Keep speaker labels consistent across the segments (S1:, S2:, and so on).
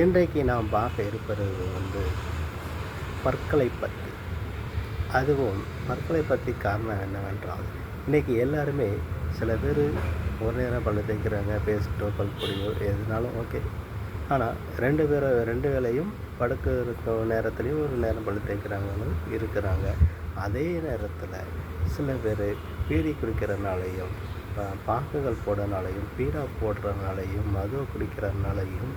S1: இன்றைக்கு நாம் பார்க்க இருப்பது பற்களை பற்றி. அதுவும் பற்களை பற்றி காரணம் என்னவென்றால், இன்றைக்கி எல்லாருமே சில பேர் ஒரு நேரம் பல்லு தேய்க்கிறாங்க, பேஸ்ட்டோ பல்பொடியோ எதுனாலும் ஓகே. ஆனால் ரெண்டு வேளையும் படுக்க நேரத்துலையும் ஒரு நேரம் பல்லு தேய்க்கிறாங்கன்னு இருக்கிறாங்க. அதே நேரத்தில் சில பேர் பீடி குடிக்கிறனாலையும், பாக்குகள் போடுறதுனாலையும், பீடா போடுறதுனாலையும், மது குடிக்கிறதுனாலையும்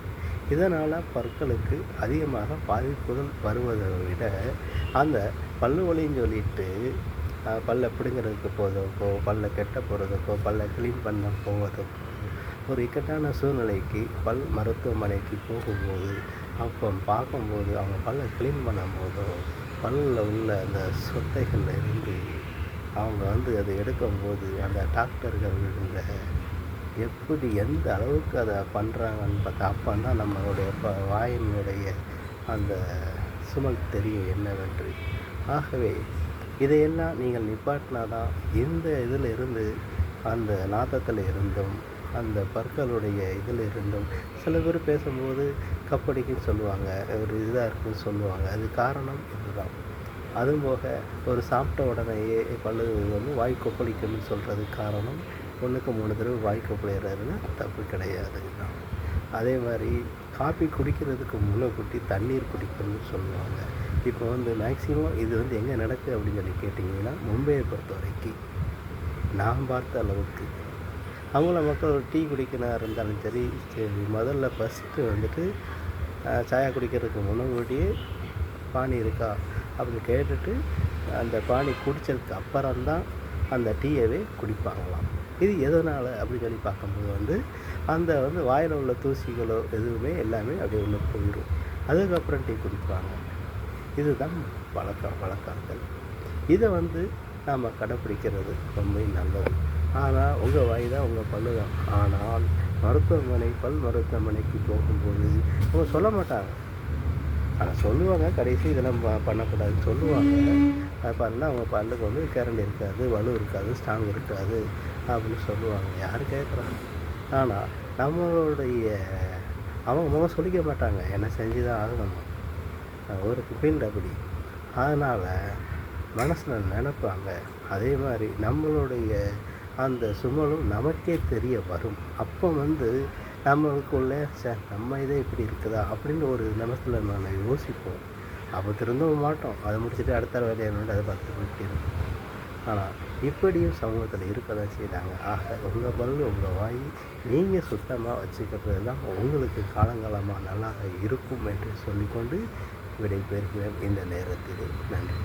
S1: இதனால் பற்களுக்கு அதிகமாக பாதிப்புகள் வருவதை விட அந்த பல்லு வலின்னு சொல்லிட்டு பல்லை பிடுங்கிறதுக்கு போவதற்கோ, பல்லை கெட்ட போகிறதுக்கோ, பல்லை க்ளீன் பண்ண போவதற்கோ ஒரு இக்கட்டான சூழ்நிலைக்கு பல் மருத்துவமனைக்கு போகும்போது அப்போ பார்க்கும்போது அவங்க பல்லை க்ளீன் பண்ணும்போதோ பல்லில் உள்ள அந்த சொத்தைகளில் இருந்து அவங்க அதை எடுக்கும்போது அந்த டாக்டர்கள் எப்படி எந்த அளவுக்கு அதை பண்ணுறாங்கன்னு பார்த்தா அப்போ தான் நம்மளுடைய வாயினுடைய அந்த சுமல் தெரியும் என்னவென்று. ஆகவே இதையெல்லாம் நீங்கள் நிப்பாட்டினா தான் இந்த இதில் இருந்து அந்த நாத்தத்தில் இருந்தும் அந்த பற்களுடைய இதில் இருந்தும் சில பேர் பேசும்போது கப்படிக்குன்னு சொல்லுவாங்க, ஒரு இதாக இருக்குன்னு சொல்லுவாங்க. அது காரணம் இதுதான். அதுவும் போக ஒரு சாப்பிட்ட உடனேயே பல்லு வாய் கொப்பளிக்கணும்னு சொல்கிறது காரணம் 1க்கு 3 தடவை வாய் கொப்பளிக்கிறதுனா தப்பு கிடையாது. அதே மாதிரி காப்பி குடிக்கிறதுக்கு முன்னக்கூட்டி தண்ணீர் குடிக்கணும்னு சொல்லுவாங்க. இப்போ மேக்ஸிமம் இது எங்கே நடக்குது அப்படின்னு சொல்லி கேட்டிங்கன்னா, மும்பையை பொறுத்த வரைக்கும் நான் பார்த்த அளவுக்கு அவங்கள மக்கள் ஒரு டீ குடிக்கணும் இருந்தாலும் சரி, முதல்ல ஃபஸ்ட்டு சாயா குடிக்கிறதுக்கு முன்னாடியே பானி இருக்கா அப்படின்னு கேட்டுட்டு அந்த பானி குடித்ததுக்கு அப்புறம்தான் அந்த டீயவே குடிப்பாங்களாம். இது எதனால் அப்படின்னு சொல்லி பார்க்கும்போது அந்த வாயில் உள்ள தூசிகளோ எதுவுமே எல்லாமே அப்படியே உள்ள போயிடும். அதுக்கப்புறம் டீ குடிப்பாங்க. இதுதான் வழக்கங்கள். இதை நாம் கடைப்பிடிக்கிறது ரொம்ப நல்லது. ஆனால் உங்கள் வாய் தான் உங்கள் பல்லு தான். ஆனால் பல் மருத்துவமனைக்கு போகும்போது அவங்க சொல்ல மாட்டாங்க. ஆனால் சொல்லுவாங்க, கடைசி இதெல்லாம் பண்ணக்கூடாதுன்னு சொல்லுவாங்க. அது பண்ணால் அவங்க பல்லுக்கு கரண்ட் இருக்காது, வலு இருக்காது, ஸ்ட்ராங் இருக்காது அப்படின்னு சொல்லுவாங்க. யார் கேட்குறாங்க? ஆனால் நம்மளுடைய அவங்க முகம் சொல்லிக்க மாட்டாங்க, என்ன செஞ்சு தான் ஆகணும், ஒரு ஃபீல்டு அப்படி. அதனால் மனசில் நினைப்பாங்க. அதே மாதிரி நம்மளுடைய அந்த சுமலும் நமக்கே தெரிய வரும். அப்போ நம்மளுக்குள்ளே நம்ம இதே இப்படி இருக்குதா அப்படின்னு ஒரு நிமிஷத்தில் நான் யோசிப்போம். அப்போ திரும்பவும் மாட்டோம். அதை முடிச்சுட்டு அடுத்த வேலையை என்னோட அதை பார்த்து போய்க்கிறோம். ஆனால் இப்படியும் சமூகத்தில் இருக்க தான் செய்கிறாங்க. ஆக உங்கள் பல் உங்கள் வாய் நீங்கள் சுத்தமாக வச்சுக்கிறது தான் உங்களுக்கு காலங்காலமாக நல்லா இருக்கும் என்று சொல்லிக்கொண்டு விடைபெறுகிறேன் இந்த நேரத்தில். நன்றி.